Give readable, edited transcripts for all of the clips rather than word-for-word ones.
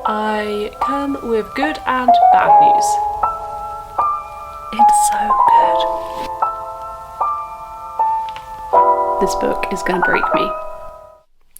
I come with good and bad news. It's so good. This book is going to break me.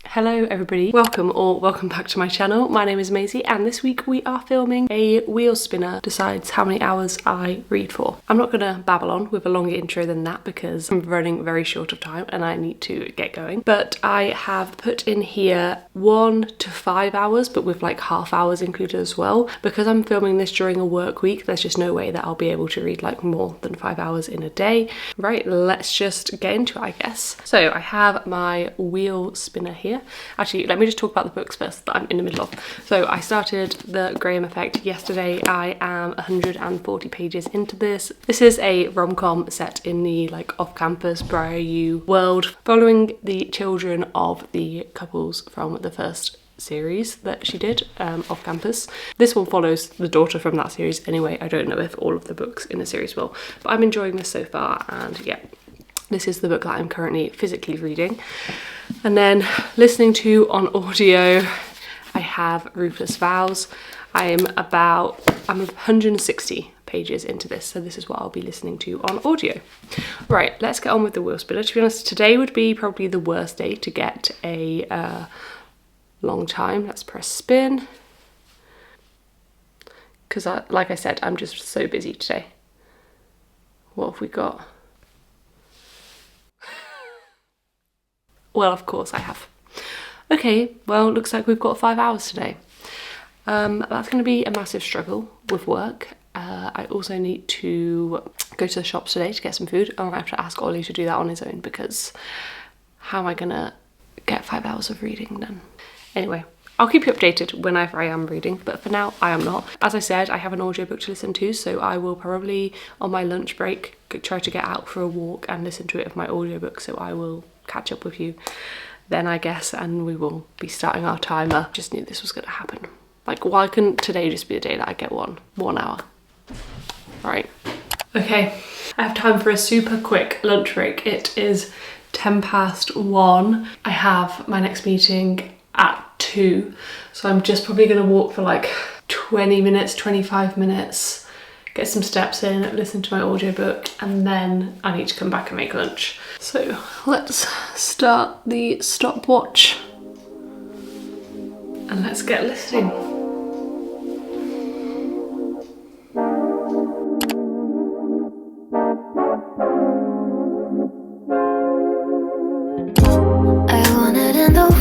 Hello everybody, welcome back to my channel. My name is Maisie and this week we are filming a wheel spinner decides how many hours I read for. I'm not gonna babble on with a longer intro than that because I'm running very short of time and I need to get going. But I have put in here 1 to 5 hours, but with like half hours included as well. Because I'm filming this during a work week, there's just no way that I'll be able to read like more than 5 hours in a day. Right, let's just get into it, I guess. So I have my wheel spinner here. Actually, let me just talk about the books first that I'm in the middle of. So I started The Graham Effect yesterday. I am 140 pages into this. This is a rom-com set in the like off-campus Briar U world, following the children of the couples from the first series that she did off campus. This one follows the daughter from that series anyway. I don't know if all of the books in the series will, but I'm enjoying this so far, and yeah, this is the book that I'm currently physically reading. And then listening to on audio, I have Ruthless Vows. I'm 160 pages into this, so this is what I'll be listening to on audio. Right, let's get on with the wheel spinner. To be honest, today would be probably the worst day to get a long time. Let's press spin. Because like I said, I'm just so busy today. What have we got? Well, of course I have. Okay, well, looks like we've got 5 hours today. That's going to be a massive struggle with work. I also need to go to the shops today to get some food. I'm going to have to ask Ollie to do that on his own because how am I going to get 5 hours of reading done? Anyway, I'll keep you updated whenever I am reading, but for now I am not. As I said, I have an audiobook to listen to, so I will probably on my lunch break try to get out for a walk and listen to it with my audiobook, so I will catch up with you then, I guess, and we will be starting our timer. Just knew this was going to happen. Like, why couldn't today just be the day that I get one hour? Right. Okay, I have time for a super quick lunch break. It is 1:10. I have my next meeting at 2, so I'm just probably going to walk for like 20 minutes, 25 minutes, get some steps in, listen to my audiobook, and then I need to come back and make lunch. So let's start the stopwatch and let's get listening.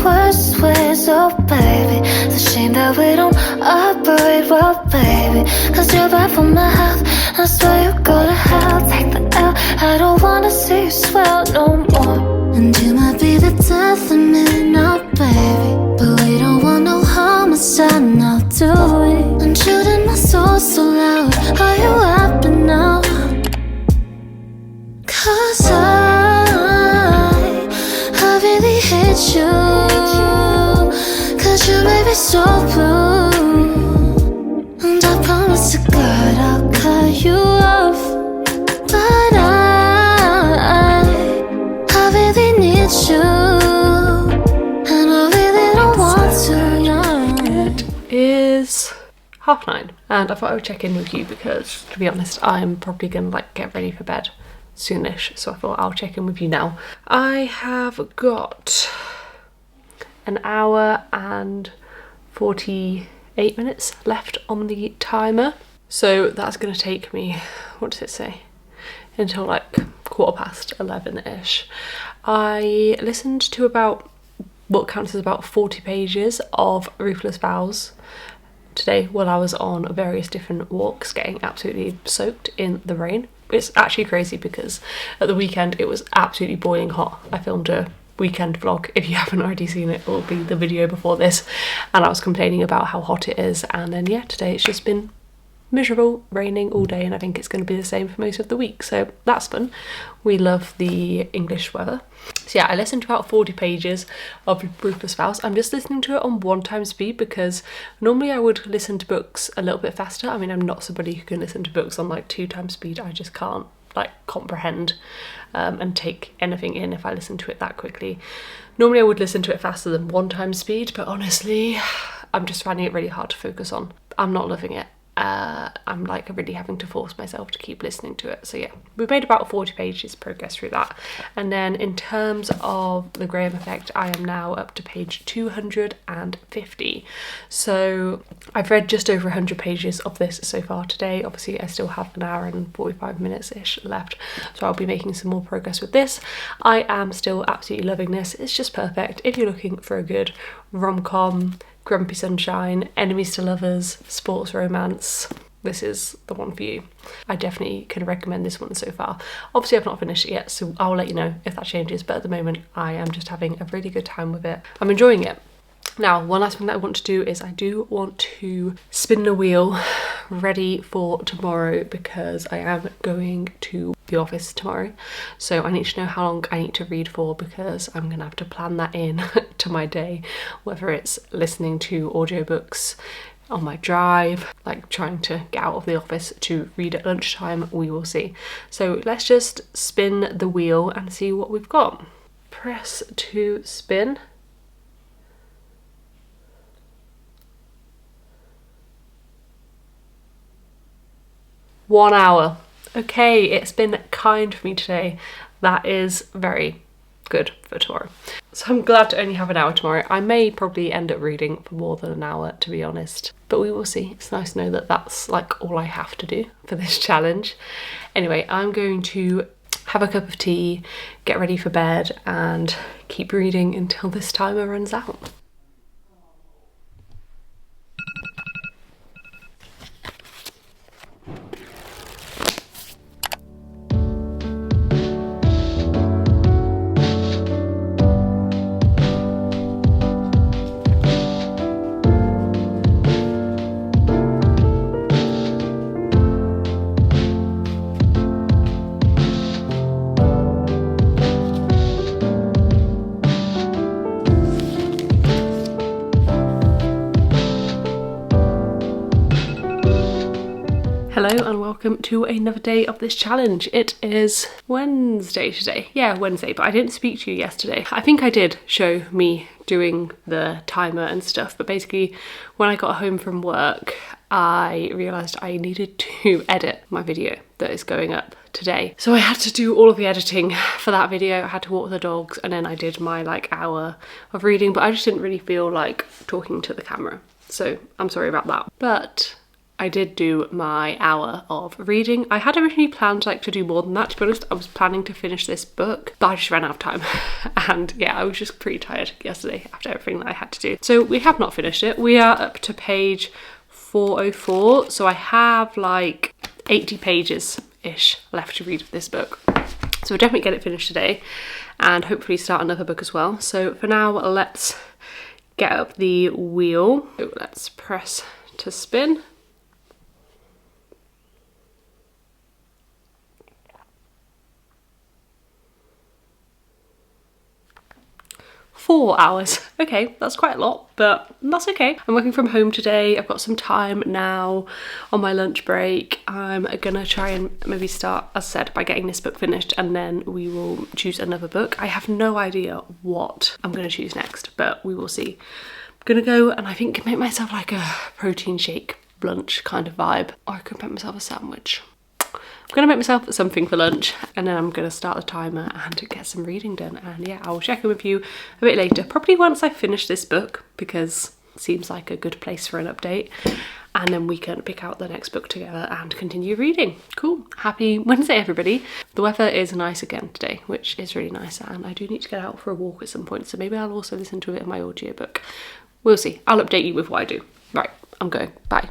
Worst ways, oh baby, it's a shame that we don't operate well, baby, cause you're bad for my health, I swear you go to hell, take the L, I don't wanna see you swell no more, and you might be the death of me now, baby, but we don't want no homicide now, do we? And shooting my soul so loud, are you happy now? Cause I really hate you, cause you made me so blue, and I promise to God I'll cut you off, but I really need you, and I really don't want to, yeah. It is 9:30 and I thought I would check in with you because, to be honest, I'm probably gonna like get ready for bed soonish, so I thought I'll check in with you now. I have got an hour and 48 minutes left on the timer, so that's going to take me, what does it say, until like 11:15ish. I listened to about what counts as about 40 pages of Ruthless Vows today while I was on various different walks, getting absolutely soaked in the rain. It's actually crazy because at the weekend it was absolutely boiling hot. I filmed a weekend vlog. If you haven't already seen it, it will be the video before this, and I was complaining about how hot it is, and then yeah, today it's just been miserable, raining all day, and I think it's going to be the same for most of the week, so that's fun. We love the English weather. So yeah, I listened to about 40 pages of Ruthless Vows. I'm just listening to it on 1x speed because normally I would listen to books a little bit faster. I mean, I'm not somebody who can listen to books on like 2x speed. I just can't like comprehend and take anything in if I listen to it that quickly. Normally I would listen to it faster than 1x speed, but honestly I'm just finding it really hard to focus on. I'm not loving it. I'm like really having to force myself to keep listening to it. So yeah, we've made about 40 pages progress through that. And then in terms of the Graham Effect, I am now up to page 250. So I've read just over 100 pages of this so far today. Obviously I still have an hour and 45 minutes ish left, so I'll be making some more progress with this. I am still absolutely loving this. It's just perfect if you're looking for a good rom-com, Grumpy Sunshine, enemies to lovers, sports romance. This is the one for you. I definitely can recommend this one so far. Obviously I've not finished it yet, so I'll let you know if that changes, but at the moment I am just having a really good time with it. I'm enjoying it. Now, one last thing that I want to do is I do want to spin the wheel ready for tomorrow, because I am going to the office tomorrow. So I need to know how long I need to read for, because I'm gonna have to plan that in to my day, whether it's listening to audiobooks on my drive, like trying to get out of the office to read at lunchtime, we will see. So let's just spin the wheel and see what we've got. Press to spin. One hour. Okay, it's been kind for me today. That is very good for tomorrow. So I'm glad to only have an hour tomorrow. I may probably end up reading for more than an hour, to be honest, but we will see. It's nice to know that that's like all I have to do for this challenge. Anyway, I'm going to have a cup of tea, get ready for bed, and keep reading until this timer runs out. Hello and welcome to another day of this challenge. It is Wednesday today. Yeah, Wednesday, but I didn't speak to you yesterday. I think I did show me doing the timer and stuff, but basically when I got home from work, I realised I needed to edit my video that is going up today. So I had to do all of the editing for that video. I had to walk the dogs, and then I did my like hour of reading, but I just didn't really feel like talking to the camera. So I'm sorry about that. But I did do my hour of reading. I had originally planned like to do more than that, to be honest. I was planning to finish this book, but I just ran out of time. And yeah, I was just pretty tired yesterday after everything that I had to do. So we have not finished it. We are up to page 404. So I have like 80 pages-ish left to read of this book. So we'll definitely get it finished today and hopefully start another book as well. So for now, let's get up the wheel. So let's press to spin. Four hours. Okay, that's quite a lot, but that's okay. I'm working from home today. I've got some time now on my lunch break. I'm gonna try and maybe start, as I said, by getting this book finished, and then we will choose another book. I have no idea what I'm gonna choose next, but we will see. I'm gonna go and I think make myself like a protein shake lunch kind of vibe, or I could make myself a sandwich. I'm gonna make myself something for lunch, and then I'm gonna start the timer and get some reading done. And yeah, I'll check in with you a bit later, probably once I finish this book, because it seems like a good place for an update, and then we can pick out the next book together and continue reading. Cool. Happy Wednesday, everybody. The weather is nice again today, which is really nice, and I do need to get out for a walk at some point, so maybe I'll also listen to a bit of my audiobook. We'll see. I'll update you with what I do. Right, I'm going. Bye.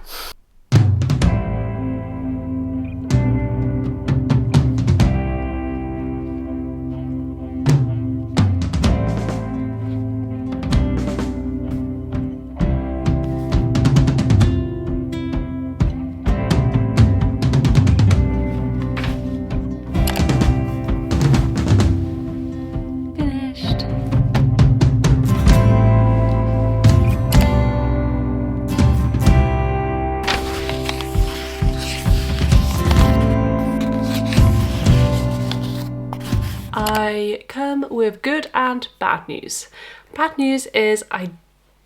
I come with good and bad news. Bad news is I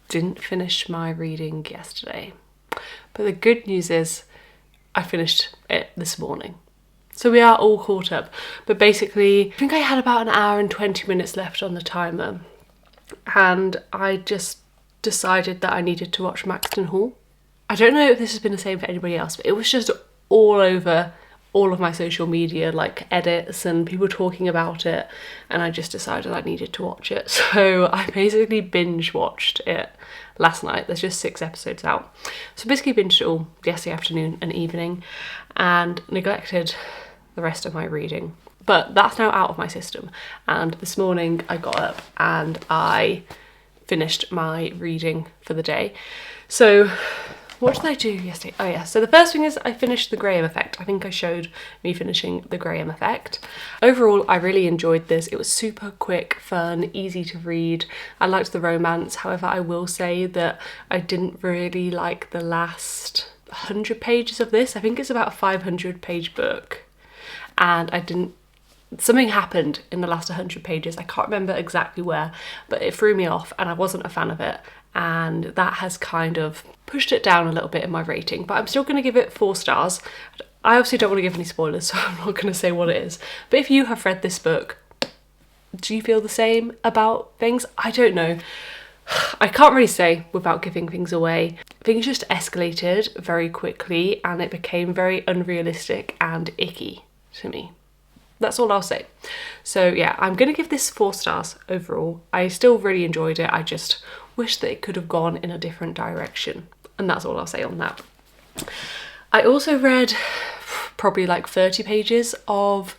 didn't finish my reading yesterday. But the good news is I finished it this morning. So we are all caught up. But basically, I think I had about an hour and 20 minutes left on the timer. And I just decided that I needed to watch Maxton Hall. I don't know if this has been the same for anybody else, but it was just all over all of my social media, like edits and people talking about it, and I just decided I needed to watch it. So I basically binge watched it last night. There's just 6 episodes out. So basically binged it all yesterday afternoon and evening and neglected the rest of my reading. But that's now out of my system, and this morning I got up and I finished my reading for the day. So what did I do yesterday? Oh yeah, so the first thing is I finished The Graham Effect. I think I showed me finishing The Graham Effect. Overall, I really enjoyed this. It was super quick, fun, easy to read. I liked the romance. However, I will say that I didn't really like the last 100 pages of this. I think it's about a 500-page book. And something happened in the last 100 pages. I can't remember exactly where, but it threw me off and I wasn't a fan of it. And that has kind of pushed it down a little bit in my rating, but I'm still going to give it 4 stars. I obviously don't want to give any spoilers, so I'm not going to say what it is. But if you have read this book, do you feel the same about things? I don't know. I can't really say without giving things away. Things just escalated very quickly and it became very unrealistic and icky to me. That's all I'll say. So yeah, I'm going to give this 4 stars overall. I still really enjoyed it. I just wish that it could have gone in a different direction. And that's all I'll say on that. I also read probably like 30 pages of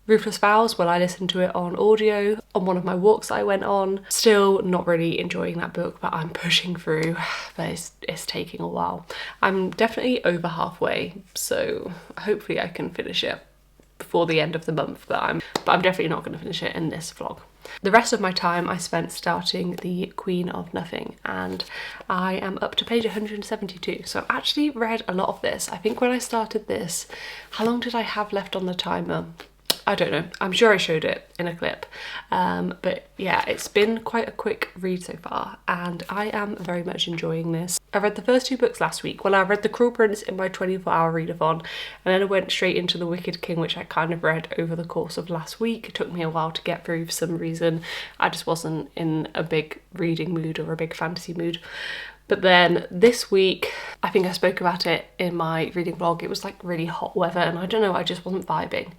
Ruthless Vows while I listened to it on audio on one of my walks that I went on. Still not really enjoying that book, but I'm pushing through, but it's taking a while. I'm definitely over halfway, so hopefully I can finish it before the end of the month, but I'm definitely not going to finish it in this vlog. The rest of my time I spent starting The Queen of Nothing, and I am up to page 172, so I've actually read a lot of this. I think when I started this, how long did I have left on the timer? I don't know, I'm sure I showed it in a clip, but yeah, it's been quite a quick read so far and I am very much enjoying this. I read the first 2 books last week. Well, I read The Cruel Prince in my 24-hour readathon, and then I went straight into The Wicked King, which I kind of read over the course of last week. It took me a while to get through for some reason. I just wasn't in a big reading mood or a big fantasy mood. But then this week, I think I spoke about it in my reading vlog, it was like really hot weather and I don't know, I just wasn't vibing.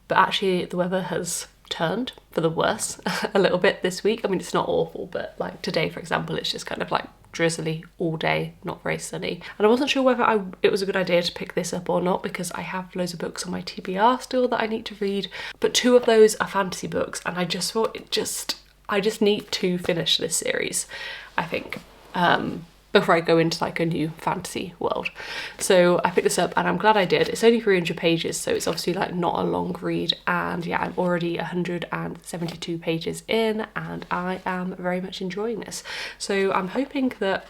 But actually the weather has turned for the worse a little bit this week. I mean, it's not awful, but like today, for example, it's just kind of like drizzly all day, not very sunny. And I wasn't sure whether it was a good idea to pick this up or not because I have loads of books on my TBR still that I need to read. But 2 of those are fantasy books and I just thought I just need to finish this series, I think. Before I go into like a new fantasy world. So I picked this up and I'm glad I did. It's only 300 pages, so it's obviously like not a long read, and yeah, I'm already 172 pages in and I am very much enjoying this. So I'm hoping that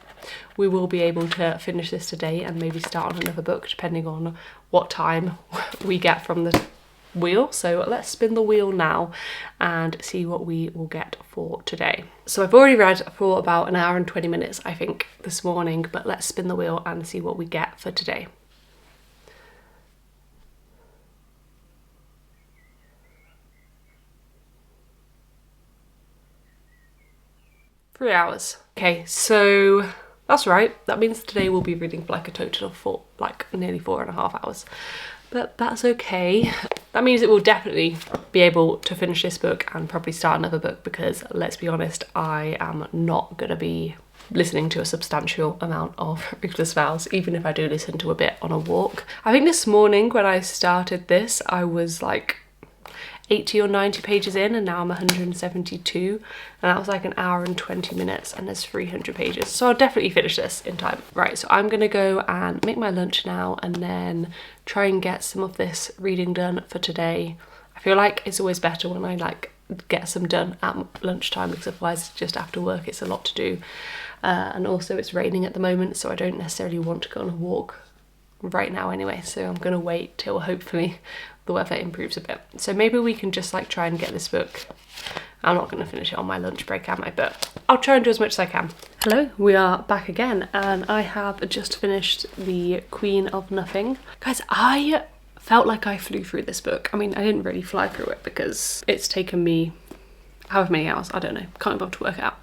we will be able to finish this today and maybe start on another book depending on what time we get from the wheel. So let's spin the wheel now and see what we will get for today. So I've already read for about an hour and 20 minutes I think this morning, but let's spin the wheel and see what we get for today. Three hours. Okay, so that's right. That means today we'll be reading for like a total of nearly 4.5 hours. But that's okay. That means it will definitely be able to finish this book and probably start another book because, let's be honest, I am not going to be listening to a substantial amount of Ruthless Vows, even if I do listen to a bit on a walk. I think this morning when I started this, I was like 80 or 90 pages in and now I'm 172 and that was like an hour and 20 minutes and there's 300 pages. So I'll definitely finish this in time. Right, so I'm gonna go and make my lunch now and then try and get some of this reading done for today. I feel like it's always better when I like get some done at lunchtime because otherwise just after work it's a lot to do. And also it's raining at the moment, so I don't necessarily want to go on a walk right now anyway, so I'm gonna wait till hopefully the weather improves a bit. So maybe we can just like try and get this book. I'm not gonna finish it on my lunch break, am I? But I'll try and do as much as I can. Hello, we are back again, and I have just finished The Queen of Nothing. Guys, I felt like I flew through this book. I mean, I didn't really fly through it because it's taken me however many hours, I don't know, can't be able to work it out.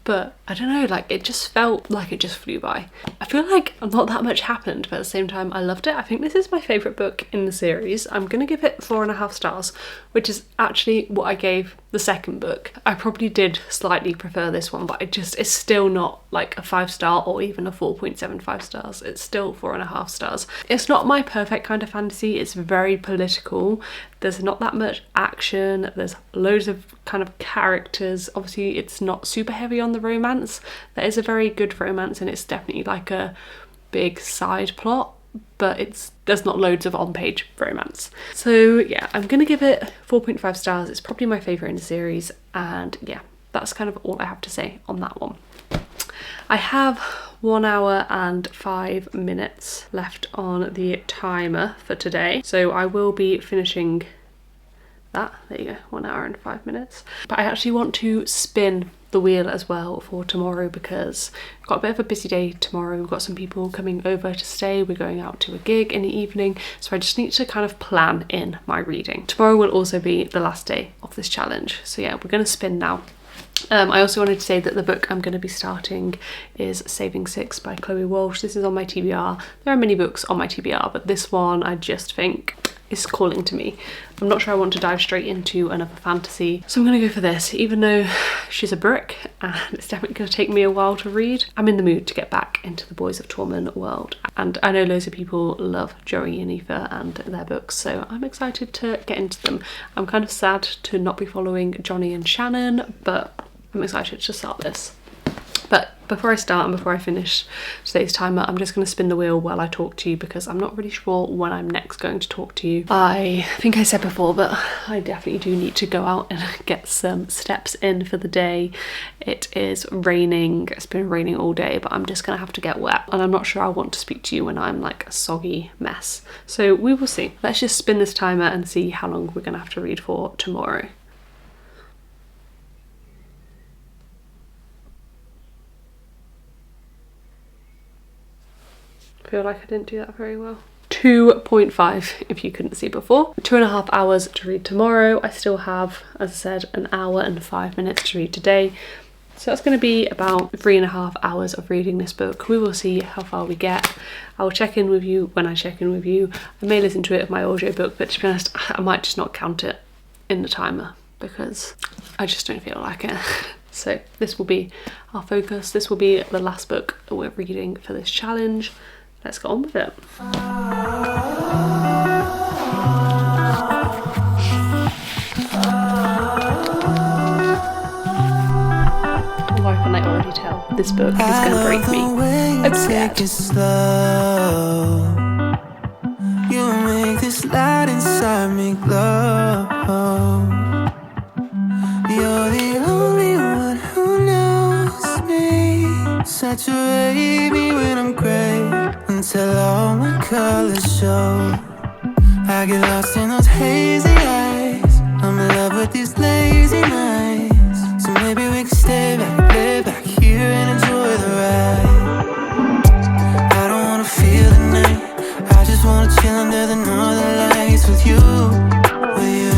But I don't know, like it just felt like it just flew by. I feel like not that much happened, but at the same time I loved it. I think this is my favourite book in the series. I'm gonna give it 4.5 stars, which is actually what I gave the second book. I probably did slightly prefer this one, but it's still not like a 5-star or even a 4.75 stars. It's still 4.5 stars. It's not my perfect kind of fantasy. It's very political. There's not that much action. There's loads of kind of characters. Obviously it's not super heavy on the romance. There is a very good romance and it's definitely like a big side plot, but there's not loads of on-page romance. So yeah, I'm gonna give it 4.5 stars. It's probably my favourite in the series, and yeah, that's kind of all I have to say on that one. I have 1 hour and 5 minutes left on the timer for today, so I will be finishing that. There you go, 1 hour and 5 minutes. But I actually want to spin the wheel as well for tomorrow because we've got a bit of a busy day tomorrow. We've got some people coming over to stay. We're going out to a gig in the evening, so I just need to kind of plan in my reading. Tomorrow will also be the last day of this challenge, so yeah, we're going to spin now. I also wanted to say that the book I'm going to be starting is Saving Six by Chloe Walsh. This is on my TBR. There are many books on my TBR, but this one I just think is calling to me. I'm not sure I want to dive straight into another fantasy, so I'm going to go for this, even though she's a brick and it's definitely going to take me a while to read. I'm in the mood to get back into the Boys of Torment world, and I know loads of people love Joey and Aoife and their books, so I'm excited to get into them. I'm kind of sad to not be following Johnny and Shannon, but I'm excited to start this. But before I start and before I finish today's timer, I'm just going to spin the wheel while I talk to you because I'm not really sure when I'm next going to talk to you. I think I said before, but I definitely do need to go out and get some steps in for the day. It is raining. It's been raining all day, but I'm just going to have to get wet. And I'm not sure I want to speak to you when I'm like a soggy mess. So we will see. Let's just spin this timer and see how long we're going to have to read for tomorrow. Feel like I didn't do that very well. 2.5 if you couldn't see before. 2.5 hours to read tomorrow. I still have, as I said, 1 hour and 5 minutes to read today. So that's going to be about 3.5 hours of reading this book. We will see how far we get. I will check in with you when I check in with you. I may listen to it of my audiobook, but to be honest, I might just not count it in the timer because I just don't feel like it. So this will be our focus. This will be the last book that we're reading for this challenge. Let's get on with it. Like and I already tell, this book is going to break me. I'm scared. You make this light inside me glow. You're the only one who knows me. Saturate me when I'm gray until all my colors show. I get lost in those hazy eyes. I'm in love with these lazy nights. So maybe we can stay back, lay back here and enjoy the ride. I don't wanna feel the night. I just wanna chill under the northern lights with you, with you.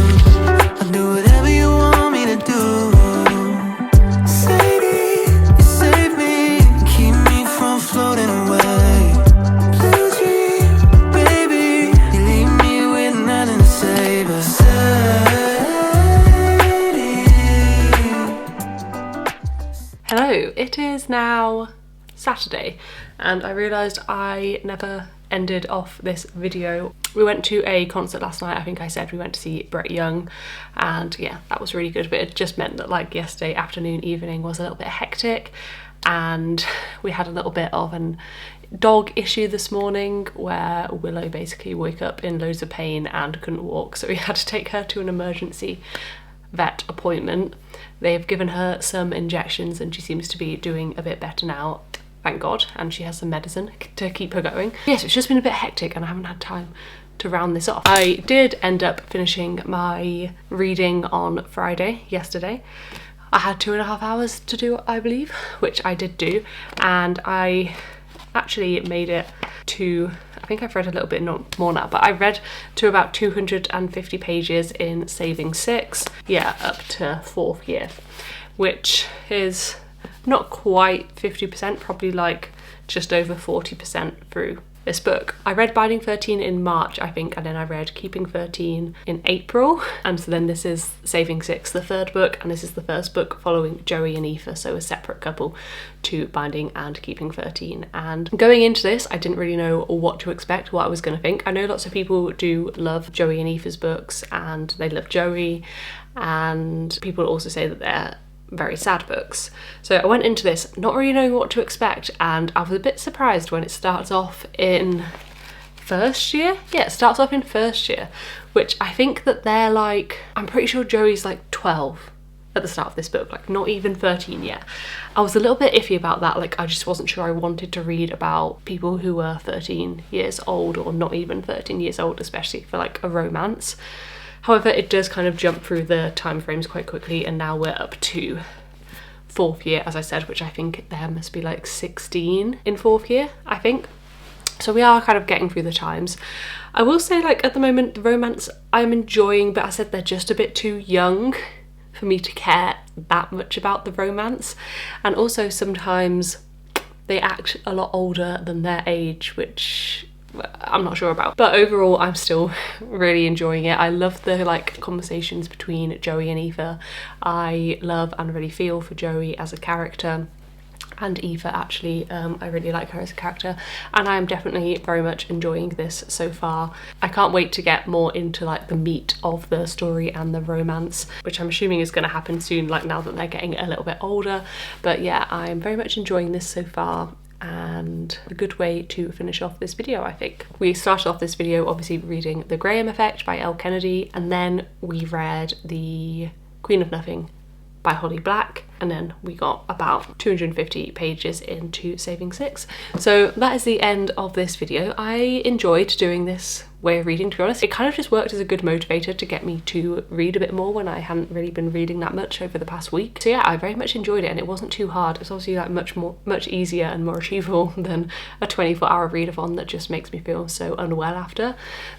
I'll do whatever you want me to do. Sadie, you save me, keep me from floating away. Hello, it is now Saturday and I realised I never ended off this video. We went to a concert last night. I think I said we went to see Brett Young, and yeah, that was really good, but it just meant that like yesterday afternoon, evening was a little bit hectic, and we had a little bit of an dog issue this morning where Willow basically woke up in loads of pain and couldn't walk, so we had to take her to an emergency vet appointment. They've given her some injections and she seems to be doing a bit better now. thank God, and she has some medicine to keep her going. Yes, it's just been a bit hectic and I haven't had time to round this off. I did end up finishing my reading on Friday, yesterday. I had 2.5 hours to do it, I believe, which I did do, and I actually made it to, I think I've read a little bit more now, but I read to about 250 pages in Saving 6, yeah, up to 4th year, which is not quite 50%, probably like just over 40% through this book. I read Binding 13 in March, I think, and then I read Keeping 13 in April, and so then this is Saving 6, the 3rd book, and this is the 1st book following Joey and Aoife, so a separate couple to Binding and Keeping 13. And going into this, I didn't really know what to expect, what I was going to think. I know lots of people do love Joey and Aoife's books, and they love Joey, and people also say that they're very sad books. So I went into this not really knowing what to expect, and I was a bit surprised when it starts off in 1st year. Yeah, it starts off in 1st year, which I think that they're like, I'm pretty sure Joey's like 12 at the start of this book, like not even 13 yet. I was a little bit iffy about that, like I just wasn't sure I wanted to read about people who were 13 years old or not even 13 years old, especially for like a romance. However, it does kind of jump through the time frames quite quickly, and now we're up to 4th year, as I said, which I think there must be like 16 in 4th year, I think. So we are kind of getting through the times. I will say, like, at the moment, the romance I'm enjoying, but I said they're just a bit too young for me to care that much about the romance. And also sometimes they act a lot older than their age, which I'm not sure about, but overall I'm still really enjoying it. I love the like conversations between Joey and Aoife. I love and really feel for Joey as a character, and Aoife actually, I really like her as a character, and I am definitely very much enjoying this so far. I can't wait to get more into like the meat of the story and the romance, which I'm assuming is going to happen soon, like now that they're getting a little bit older. But yeah, I'm very much enjoying this so far, and a good way to finish off this video, I think. We started off this video obviously reading The Graham Effect by Elle Kennedy, and then we read The Queen of Nothing by Holly Black, and then we got about 250 pages into Saving 6. So that is the end of this video. I enjoyed doing this way of reading, to be honest. It kind of just worked as a good motivator to get me to read a bit more when I hadn't really been reading that much over the past week. So yeah, I very much enjoyed it, and it wasn't too hard. It's obviously like much easier and more achievable than a 24-hour readathon that just makes me feel so unwell after.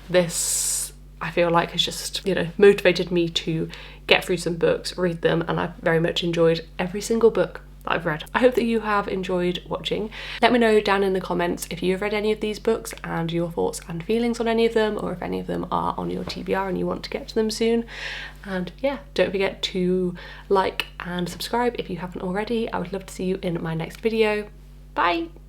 This, I feel like, has just, you know, motivated me to get through some books, read them, and I've very much enjoyed every single book that I've read. I hope that you have enjoyed watching. Let me know down in the comments if you have read any of these books and your thoughts and feelings on any of them, or if any of them are on your TBR and you want to get to them soon. And yeah, don't forget to like and subscribe if you haven't already. I would love to see you in my next video. Bye!